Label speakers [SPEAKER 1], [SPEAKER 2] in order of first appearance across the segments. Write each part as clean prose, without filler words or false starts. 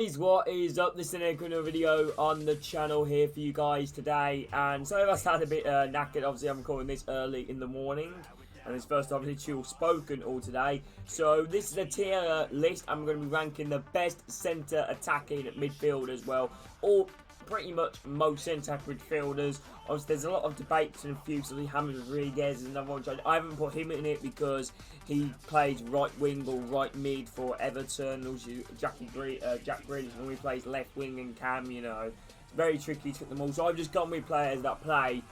[SPEAKER 1] What is up? This is another video on the channel here for you guys today, and sorry if I sound a bit knackered. Obviously I'm recording this early in the morning, and it's first obviously all spoken all today. So this is a tier list. I'm going to be ranking the best centre attacking midfield as well, or pretty much most centre midfielders. Obviously there's a lot of debates and a few, so James Rodriguez is another one. I haven't put him in it because he plays right wing or right mid for Everton. Also Jack Grealish normally plays left wing and cam, you know. It's very tricky to get them all. So I've just gone with players that play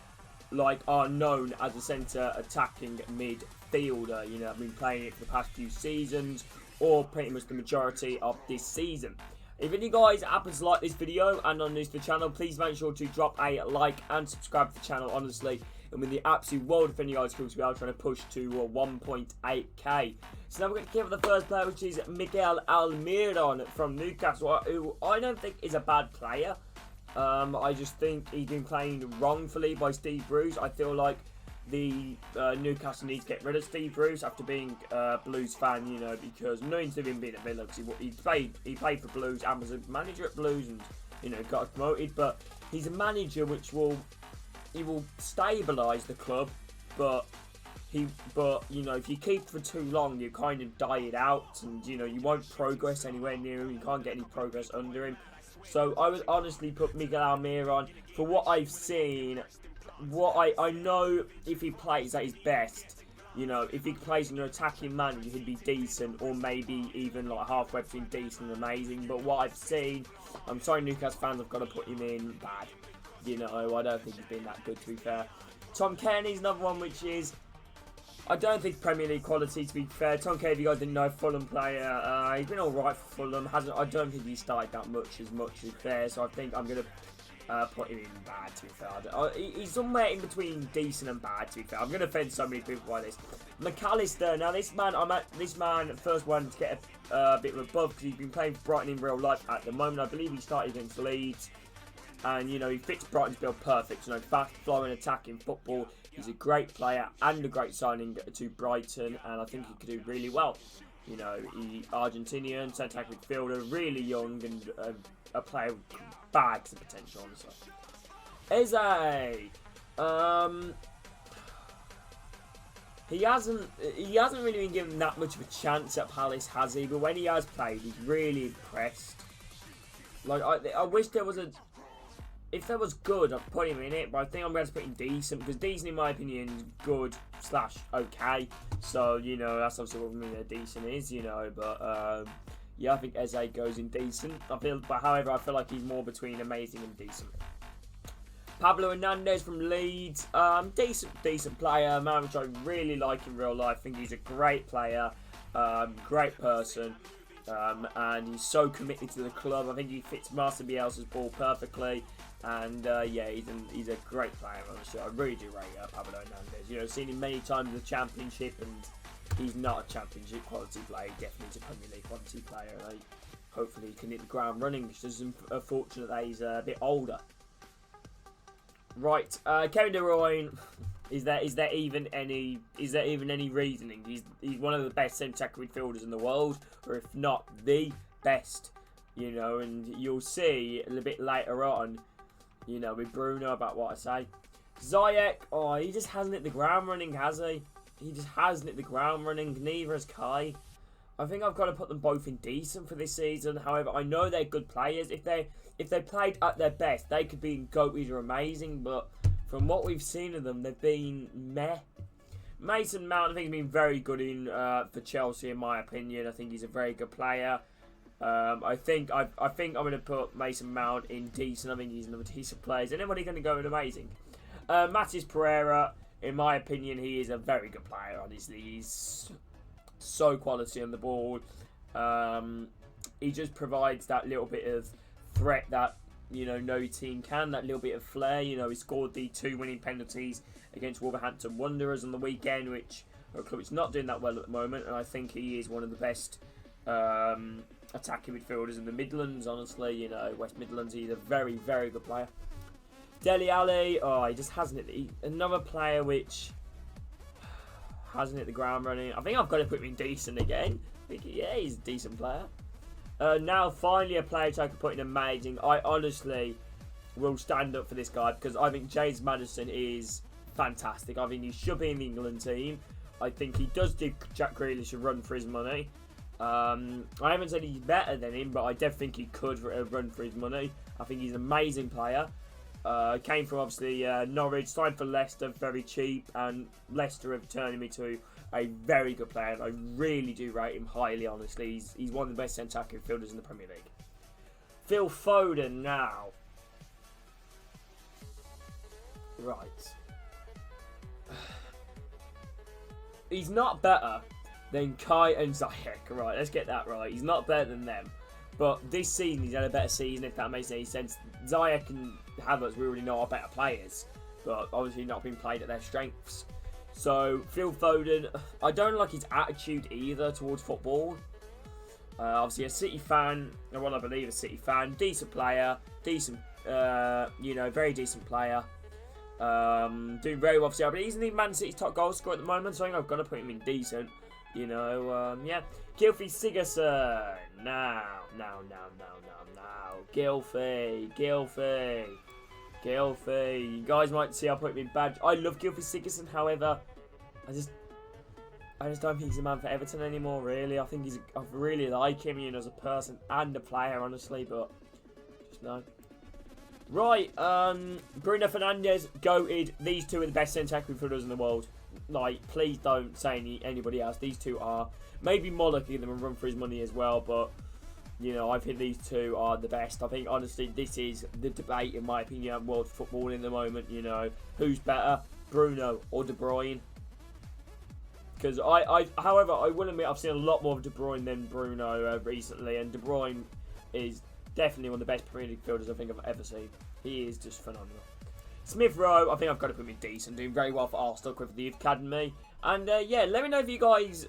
[SPEAKER 1] like are known as a centre attacking midfielder. You know, I've been playing it for the past few seasons, or pretty much the majority of this season. If any guys happen to like this video and are new to the channel, please make sure to drop a like and subscribe to the channel, honestly. And with the absolute world of any guys, we are trying to push to 1.8k. So now we're going to give the first player, which is Miguel Almiron from Newcastle, who I don't think is a bad player. I just think he's been playing wrongfully by Steve Bruce. I feel like the Newcastle needs to get rid of Steve Bruce after being a Blues fan, you know, because nothing to him being at Villa, because he played for Blues and was a manager at Blues and, you know, got promoted. But he's a manager which will stabilise the club, but you know, if you keep for too long, you kind of die it out, and you know, you won't progress anywhere near him. You can't get any progress under him. So I would honestly put Miguel Almiron for what I've seen. What I know, if he plays at his best, you know, if he plays in an attacking manager, he'd be decent, or maybe even like halfway between decent and amazing. But what I've seen, I'm sorry Newcastle fans, I've got to put him in bad. You know, I don't think he's been that good, to be fair. Tom Cairney's another one, which is, I don't think Premier League quality, to be fair. Tom Cairney, if you guys didn't know, Fulham player. He's been alright for Fulham. I don't think he started that much, to be fair. So I think I'm going to put him in bad, to be fair. He's somewhere in between decent and bad, to be fair. I'm going to offend so many people by this. McAllister, now this man first wanted to get a bit of a buzz because he's been playing for Brighton in real life at the moment. I believe he started against Leeds, and you know, he fits Brighton's bill perfect. You know, fast flowing attacking football. He's a great player and a great signing to Brighton, and I think he could do really well. You know, Argentinian centre midfielder, really young, and a player with bags of potential, honestly. Eze, he hasn't really been given that much of a chance at Palace, has he? But when he has played, he's really impressed. Like, I wish there was if there was good, I'd put him in it, but I think I'm going to put him decent, because decent, in my opinion, is good / okay. So, you know, that's obviously what I mean a decent is, you know, but, yeah, I think Eze goes in decent. However, I feel like he's more between amazing and decent. Pablo Hernandez from Leeds, decent player, man, which I really like in real life. I think he's a great player, great person. And he's so committed to the club. I think he fits Marcel Bielsa's ball perfectly, and yeah, he's a great player. Honestly, I really do rate Pablo Hernandez. You know, seen him many times in the Championship, and he's not a Championship quality player. Definitely a Premier League quality player. Like, hopefully, he can hit the ground running. It's just unfortunate that he's a bit older. Right, Kevin De Bruyne. Is there even any reasoning? He's one of the best centre midfielders in the world, or if not the best, you know. And you'll see a little bit later on, you know, with Bruno about what I say. Ziyech, oh, he just hasn't hit the ground running, has he? He just hasn't hit the ground running. Neither has Kai. I think I've got to put them both in decent for this season. However, I know they're good players. If they played at their best, they could be goated or amazing, but from what we've seen of them, they've been meh. Mason Mount, I think, has been very good for Chelsea, in my opinion. I think he's a very good player. I think I'm going to put Mason Mount in decent. I think he's another decent player. Is anybody going to go in amazing? Matheus Pereira, in my opinion, he is a very good player. Honestly, he's so quality on the ball. He just provides that little bit of threat that, you know, no team can, that little bit of flair. You know, he scored the 2 winning penalties against Wolverhampton Wanderers on the weekend, which are a club that's not doing that well at the moment, and I think he is one of the best attacking midfielders in the Midlands, honestly. You know, West Midlands, he's a very, very good player. Dele Alli, oh, he just hasn't hit another player which hasn't hit the ground running. I think I've got to put him in decent again. I think, yeah, he's a decent player. Now, finally, a player I can put in amazing. I honestly will stand up for this guy because I think James Maddison is fantastic. I think he should be in the England team. I think he does give Jack Grealish a run for his money. I haven't said he's better than him, but I definitely think he could run for his money. I think he's an amazing player. Came from, obviously, Norwich, signed for Leicester, very cheap, and Leicester have turned me to a very good player. And I really do rate him highly, honestly. He's one of the best centre midfielders in the Premier League. Phil Foden now. Right. He's not better than Kai and Ziyech. Right, let's get that right. He's not better than them. But this season, he's had a better season, if that makes any sense. Ziyech and Havertz, we already know, are better players. But obviously not been played at their strengths. So, Phil Foden, I don't like his attitude either towards football. Obviously a City fan, or what I believe a City fan. Decent player. Decent, very decent player. Doing very well for City. But he's in Man City's top goal scorer at the moment, so I think I've got to put him in decent. Yeah. Gylfi Sigurdsson. Now. Gylfi. You guys might see I put him in bad. I love Gylfi Sigurdsson, however, I just don't think he's a man for Everton anymore, really. I really like him, as a person and a player, honestly, but just no. Right, Bruno Fernandes, goated. These two are the best centre midfielders in the world. Like, please don't say anybody else. These two are. Maybe Moller can give them a run for his money as well, but, I think these two are the best. I think, honestly, this is the debate, in my opinion, of world football in the moment, Who's better, Bruno or De Bruyne? Because however, I will admit I've seen a lot more of De Bruyne than Bruno recently, and De Bruyne is definitely one of the best Premier League fielders I think I've ever seen. He is just phenomenal. Smith Rowe, I think I've got to put him in decent, doing very well for Arsenal with the Youth Academy. And yeah, let me know if you guys,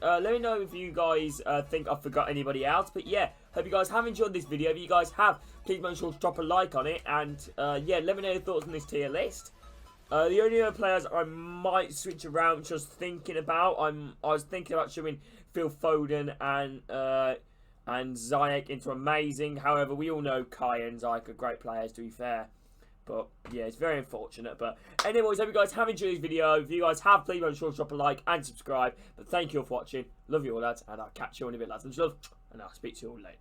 [SPEAKER 1] think I've forgot anybody else. But yeah, hope you guys have enjoyed this video. If you guys have, please make sure to drop a like on it. And yeah, let me know your thoughts on this tier list. The only other players I might switch around, just thinking about, I was thinking about showing Phil Foden and Ziyech into amazing. However, we all know Kai and Ziyech are great players, to be fair. But yeah, it's very unfortunate. But anyways, hope you guys have enjoyed this video. If you guys have, please make sure to drop a like and subscribe. But thank you all for watching. Love you all, lads. And I'll catch you in a bit, lads. And love. And I'll speak to you all later.